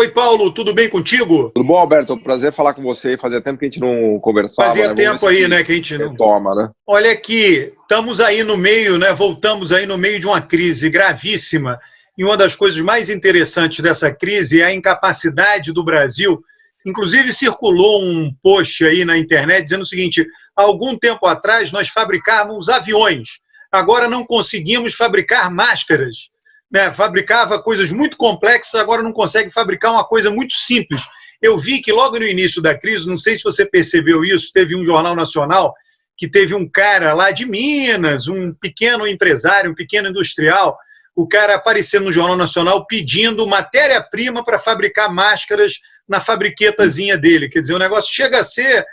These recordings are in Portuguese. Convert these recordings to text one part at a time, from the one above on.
Oi, Paulo, tudo bem contigo? Tudo bom, Alberto? É um prazer falar com você. Fazia tempo que a gente não conversava. Fazia né? tempo aí, né, que a gente não... Retoma, né? Olha aqui, estamos aí no meio, né, voltamos aí no meio de uma crise gravíssima. E uma das coisas mais interessantes dessa crise é a incapacidade do Brasil. Inclusive, circulou um post aí na internet dizendo o seguinte: há algum tempo atrás nós fabricávamos aviões, agora não conseguimos fabricar máscaras. Né? Fabricava coisas muito complexas, agora não consegue fabricar uma coisa muito simples. Eu vi que logo no início da crise, não sei se você percebeu isso, teve um jornal nacional que teve um cara lá de Minas, um pequeno empresário, um pequeno industrial, o cara aparecendo no Jornal Nacional pedindo matéria-prima para fabricar máscaras na fabriquetazinha dele. Quer dizer, o negócio chega a ser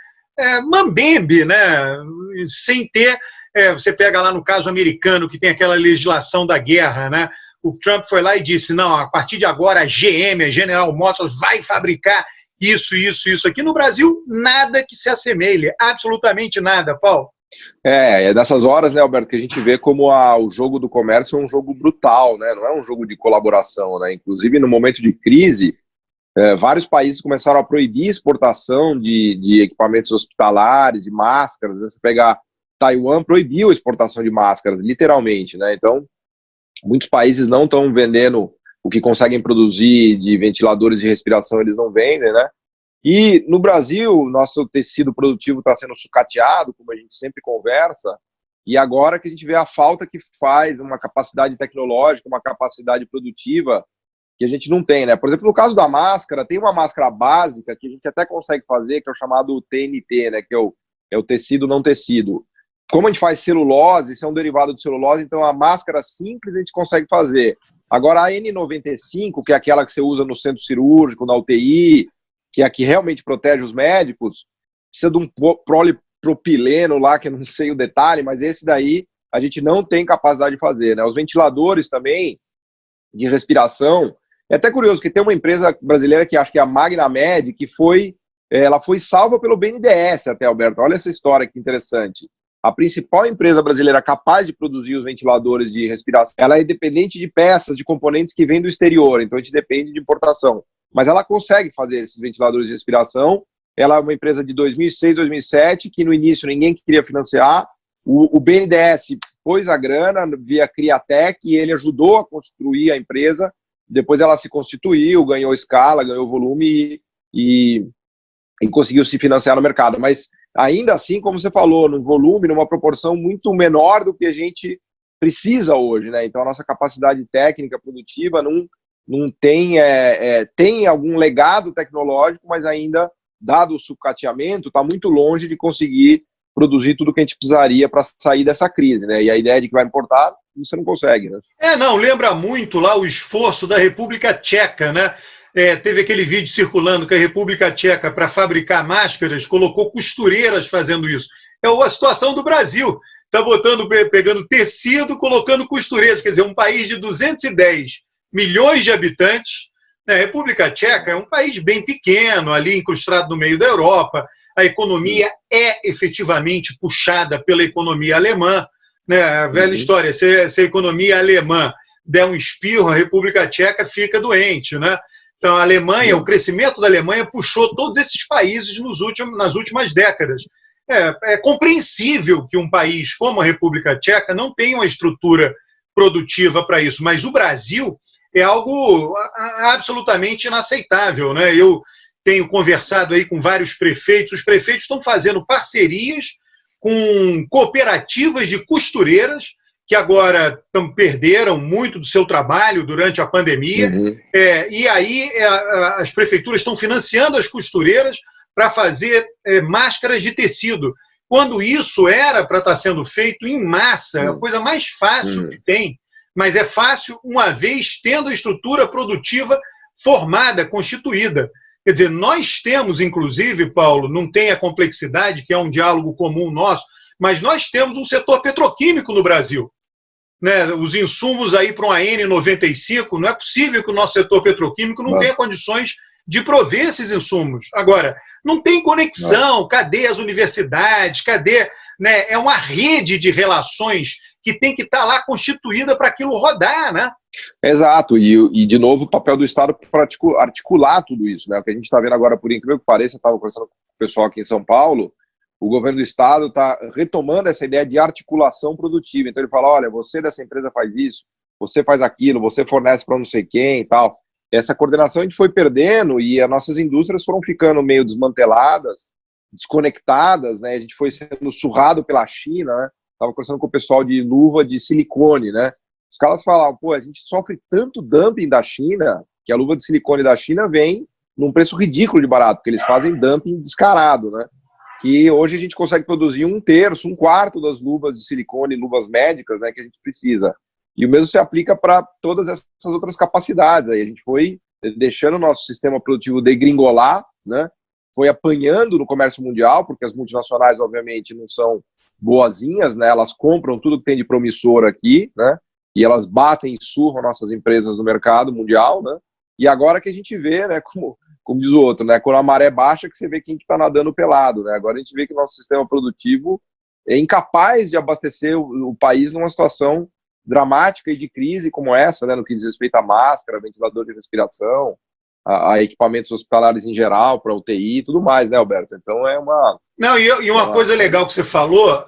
mambembe, né? Sem ter... você pega lá no caso americano, que tem aquela legislação da guerra, né? O Trump foi lá e disse, não, a partir de agora a GM, a General Motors, vai fabricar isso. Aqui no Brasil, nada que se assemelhe, absolutamente nada, Paulo. É nessas horas, né, Alberto, que a gente vê como o jogo do comércio é um jogo brutal, né? Não é um jogo de colaboração, né? Inclusive, no momento de crise, vários países começaram a proibir exportação de equipamentos hospitalares, de máscaras. Né? Você pegar Taiwan, proibiu a exportação de máscaras, literalmente, né? Então, muitos países não estão vendendo o que conseguem produzir de ventiladores de respiração, eles não vendem, né? E no Brasil, nosso tecido produtivo está sendo sucateado, como a gente sempre conversa, e agora que a gente vê a falta que faz uma capacidade tecnológica, uma capacidade produtiva que a gente não tem, né? Por exemplo, no caso da máscara, tem uma máscara básica que a gente até consegue fazer, que é o chamado TNT, né? Que é o tecido não tecido. Como a gente faz celulose, isso é um derivado de celulose, então a máscara simples a gente consegue fazer. Agora a N95, que é aquela que você usa no centro cirúrgico, na UTI, que é a que realmente protege os médicos, precisa de um polipropileno lá, que eu não sei o detalhe, mas esse daí a gente não tem capacidade de fazer, né? Os ventiladores também, de respiração, é até curioso, que tem uma empresa brasileira que acho que é a Magnamed, que ela foi salva pelo BNDES até, Alberto. Olha essa história que interessante. A principal empresa brasileira capaz de produzir os ventiladores de respiração, ela é dependente de peças, de componentes que vêm do exterior, então a gente depende de importação. Mas ela consegue fazer esses ventiladores de respiração. Ela é uma empresa de 2006, 2007, que no início ninguém queria financiar. O BNDES pôs a grana via Criatec e ele ajudou a construir a empresa. Depois ela se constituiu, ganhou escala, ganhou volume e conseguiu se financiar no mercado. Mas ainda assim, como você falou, num volume, numa proporção muito menor do que a gente precisa hoje, né? Então a nossa capacidade técnica, produtiva, não tem, tem algum legado tecnológico, mas ainda, dado o sucateamento, está muito longe de conseguir produzir tudo que a gente precisaria para sair dessa crise, né? E a ideia de que vai importar, você não consegue, né? Não, lembra muito lá o esforço da República Tcheca, né? Teve aquele vídeo circulando que a República Tcheca, para fabricar máscaras, colocou costureiras fazendo isso. É a situação do Brasil. Está pegando tecido, colocando costureiras. Quer dizer, um país de 210 milhões de habitantes. A República Tcheca é um país bem pequeno, ali incrustado no meio da Europa. A economia é efetivamente puxada pela economia alemã. Né? A velha história, se a economia alemã der um espirro, a República Tcheca fica doente. Né? Então, a Alemanha, o crescimento da Alemanha puxou todos esses países nas últimas décadas. É compreensível que um país como a República Tcheca não tenha uma estrutura produtiva para isso, mas o Brasil é algo absolutamente inaceitável, né? Eu tenho conversado aí com vários prefeitos, os prefeitos estão fazendo parcerias com cooperativas de costureiras, que agora perderam muito do seu trabalho durante a pandemia, e aí as prefeituras estão financiando as costureiras para fazer máscaras de tecido, quando isso era para estar sendo feito em massa, a coisa mais fácil que tem. Mas é fácil uma vez tendo a estrutura produtiva formada, constituída. Quer dizer, nós temos, inclusive, Paulo, não tem a complexidade, que é um diálogo comum nosso, mas nós temos um setor petroquímico no Brasil. Né? Os insumos aí para uma N95, não é possível que o nosso setor petroquímico não tenha condições de prover esses insumos. Agora, não tem conexão, cadê as universidades, cadê... Né? É uma rede de relações que tem que estar lá constituída para aquilo rodar, né? Exato, e de novo o papel do Estado para articular tudo isso, né? O que a gente está vendo agora, por incrível que pareça, eu estava conversando com o pessoal aqui em São Paulo, o governo do Estado está retomando essa ideia de articulação produtiva. Então ele fala, olha, você dessa empresa faz isso, você faz aquilo, você fornece para não sei quem e tal. Essa coordenação a gente foi perdendo e as nossas indústrias foram ficando meio desmanteladas, desconectadas, né? A gente foi sendo surrado pela China, né? Estava conversando com o pessoal de luva de silicone, né? Os caras falavam, pô, a gente sofre tanto dumping da China, que a luva de silicone da China vem num preço ridículo de barato, porque eles fazem dumping descarado, né? Que hoje a gente consegue produzir 1/3, 1/4 das luvas de silicone, luvas médicas, né, que a gente precisa. E o mesmo se aplica para todas essas outras capacidades. Aí a gente foi deixando o nosso sistema produtivo degringolar, né? Foi apanhando no comércio mundial, porque as multinacionais, obviamente, não são boazinhas, né? Elas compram tudo que tem de promissor aqui, né? E elas batem e surram nossas empresas no mercado mundial, né? E agora que a gente vê, né, como diz o outro, né, quando a maré baixa que você vê quem que está nadando pelado, né? Agora a gente vê que o nosso sistema produtivo é incapaz de abastecer o país numa situação dramática e de crise como essa, né, no que diz respeito à máscara, ventilador de respiração, a equipamentos hospitalares em geral, para UTI e tudo mais, né, Alberto? Então é uma... Não, e uma coisa legal que você falou,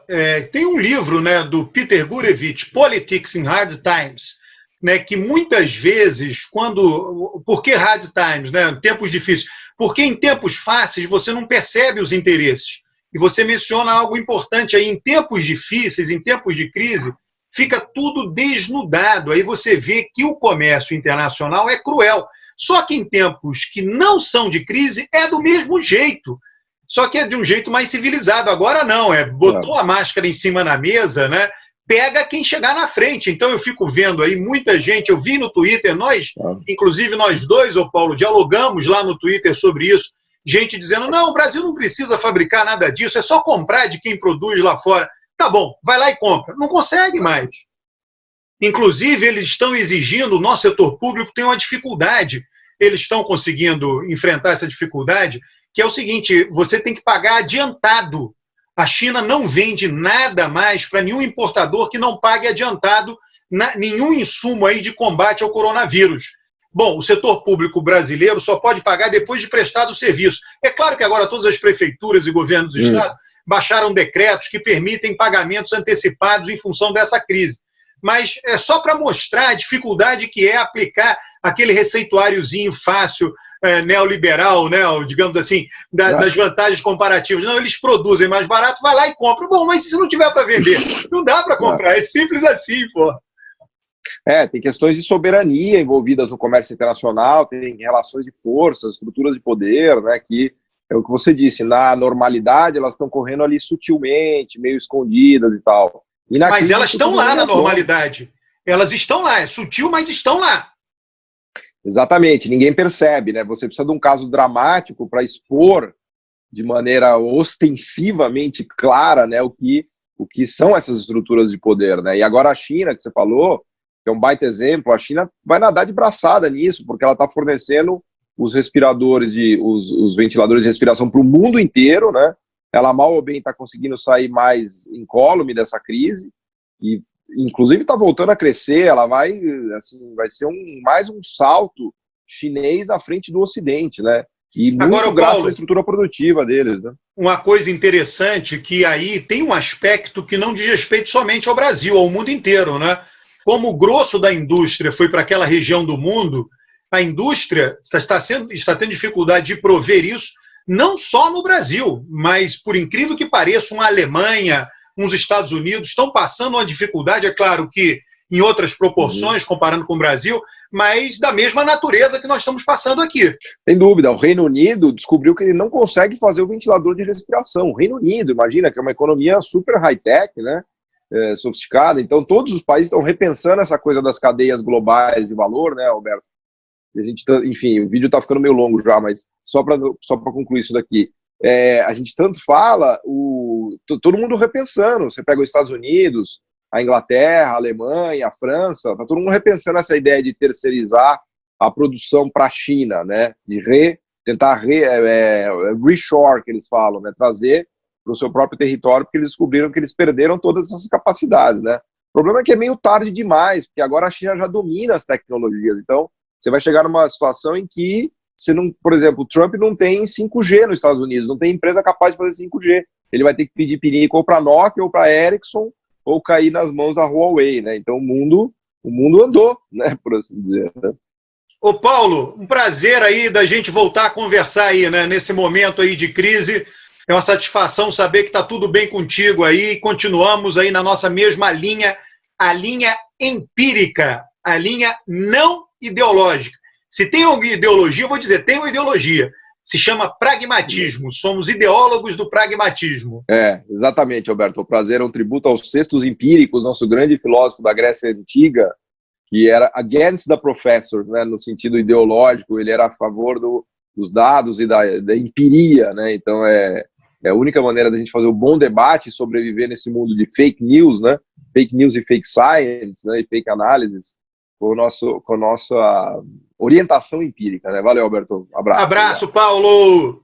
tem um livro, né, do Peter Gurevich, Politics in Hard Times, né, que muitas vezes, por que hard times, né, tempos difíceis? Porque em tempos fáceis você não percebe os interesses. E você menciona algo importante aí, em tempos difíceis, em tempos de crise, fica tudo desnudado. Aí você vê que o comércio internacional é cruel. Só que em tempos que não são de crise, é do mesmo jeito. Só que é de um jeito mais civilizado. Agora não, botou a máscara em cima da mesa, né? Pega quem chegar na frente. Então eu fico vendo aí muita gente, eu vi no Twitter, inclusive nós dois, ô Paulo, dialogamos lá no Twitter sobre isso, gente dizendo, não, o Brasil não precisa fabricar nada disso, é só comprar de quem produz lá fora. Tá bom, vai lá e compra. Não consegue mais. Inclusive, eles estão exigindo, o nosso setor público tem uma dificuldade, eles estão conseguindo enfrentar essa dificuldade, que é o seguinte, você tem que pagar adiantado. A China não vende nada mais para nenhum importador que não pague adiantado nenhum insumo aí de combate ao coronavírus. Bom, o setor público brasileiro só pode pagar depois de prestado o serviço. É claro que agora todas as prefeituras e governos do Estado baixaram decretos que permitem pagamentos antecipados em função dessa crise. Mas é só para mostrar a dificuldade que é aplicar aquele receituáriozinho fácil, neoliberal, né, digamos assim, das vantagens comparativas. Não, eles produzem mais barato, vai lá e compra. Bom, mas se não tiver para vender, não dá para comprar. É simples assim, pô. Tem questões de soberania envolvidas no comércio internacional, tem relações de força, estruturas de poder, né, que é o que você disse, na normalidade elas estão correndo ali sutilmente, meio escondidas e tal. Mas elas estão lá na normalidade. Elas estão lá, é sutil, mas estão lá. Exatamente, ninguém percebe, né? Você precisa de um caso dramático para expor de maneira ostensivamente clara, né, o que são essas estruturas de poder, né? E agora a China, que você falou, que é um baita exemplo, a China vai nadar de braçada nisso, porque ela está fornecendo os respiradores, os ventiladores de respiração para o mundo inteiro, né? Ela mal ou bem está conseguindo sair mais incólume dessa crise e, inclusive, está voltando a crescer. Ela vai ser mais um salto chinês na frente do Ocidente, né? E muito agora, graças Paulo, à estrutura produtiva deles, né? Uma coisa interessante que aí tem um aspecto que não diz respeito somente ao Brasil, ao mundo inteiro, né? Como o grosso da indústria foi para aquela região do mundo, a indústria está tendo dificuldade de prover isso, não só no Brasil, mas, por incrível que pareça, uma Alemanha, uns Estados Unidos estão passando uma dificuldade, é claro que em outras proporções, comparando com o Brasil, mas da mesma natureza que nós estamos passando aqui. Sem dúvida, o Reino Unido descobriu que ele não consegue fazer o ventilador de respiração. O Reino Unido, imagina, que é uma economia super high-tech, né? Sofisticada, então todos os países estão repensando essa coisa das cadeias globais de valor, né, Alberto? A gente, enfim, o vídeo está ficando meio longo já, mas só para concluir isso daqui. A gente tanto fala, todo mundo repensando. Você pega os Estados Unidos, a Inglaterra, a Alemanha, a França, está todo mundo repensando essa ideia de terceirizar a produção para a China, né? De tentar reshore, que eles falam, né? Trazer para o seu próprio território, porque eles descobriram que eles perderam todas essas capacidades, né? problema é que é meio tarde demais, porque agora a China já domina as tecnologias. Então, você vai chegar numa situação em que você não, por exemplo, o Trump não tem 5G nos Estados Unidos, não tem empresa capaz de fazer 5G. Ele vai ter que pedir pinico ou para a Nokia ou para a Ericsson ou cair nas mãos da Huawei, né? Então o mundo andou, né, por assim dizer, né? Ô Paulo, um prazer aí da gente voltar a conversar aí, né, nesse momento aí de crise. É uma satisfação saber que está tudo bem contigo aí. Continuamos aí na nossa mesma linha, a linha empírica, a linha não ideológica. Se tem alguma ideologia, eu vou dizer, tem uma ideologia. Se chama pragmatismo. Somos ideólogos do pragmatismo. Exatamente, Alberto. O prazer é um tributo aos cestos empíricos, nosso grande filósofo da Grécia Antiga, que era against the professors, né, no sentido ideológico, ele era a favor dos dados e da empiria, né? Então é a única maneira da gente fazer um bom debate e sobreviver nesse mundo de fake news, né? Fake news e fake science, né? E fake analysis, com a nossa orientação empírica, né? Valeu, Alberto. Abraço. Abraço, Paulo!